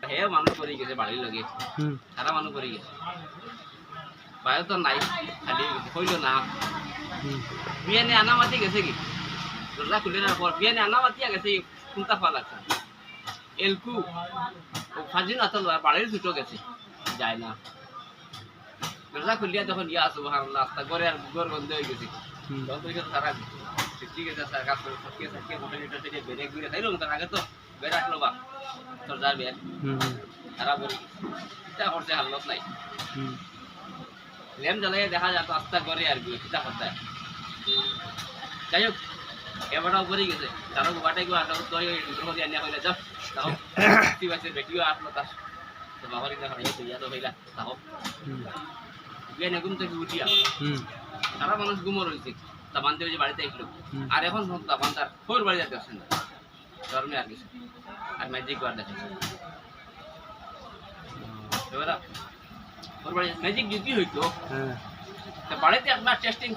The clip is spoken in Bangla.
হে মানুষ করে গেছে বাড়ির লগে সারা মানুষ করে গেছে বাইরে তো নাই খালি কইল না বিয়ানে আনা মাতি গেছে কি দরজা খুলে না পর বিয়ানে আনা মাতি গেছে কোনটা ফল লাগছে এলকু ও ফাজিন আতল বাড়ির ছুটো গেছে যায় না দরজা খুলিয়া যখন ইয়া সুবহানাল্লাহ আস্তা করে আর গর বন্ধ হয়ে গেছে তখন তো সারা ঠিক আছে স্যার কাজ করে সবকে সবকে মোটরসাইকেল থেকে বেরে ঘুরে তাইলো তার আগে তো বেরে আসলো বা তোর যাবে সারা বলি এটা করছে হালত নাই লেম জ্বালিয়ে দেখা যায় তো আস্তা করে আর কি এটা করতে যাই হোক এবারটা উপরে গেছে তারও বাটাই গো আটা তো ইন্দ্রপতি আনিয়া হইলে যাও তাও ঠিক আছে বেটিও আসলো তার তো বাবার ইন্দা হইয়া তুইয়া তো হইলা তাও বিয়ে ঘুম থেকে উঠিয়া সারা মানুষ ঘুমো রয়েছে তাবান দিয়ে যে বাড়িতে আসলো আর এখন তাবান তার ফোর বাড়ি যেতে আসছেন না ধর্মে আর কিছু আর ম্যাজিক বার দেখাচ্ছে এবার ফোর বাড়ি ম্যাজিক যদি হইতো বাড়িতে একবার টেস্টিং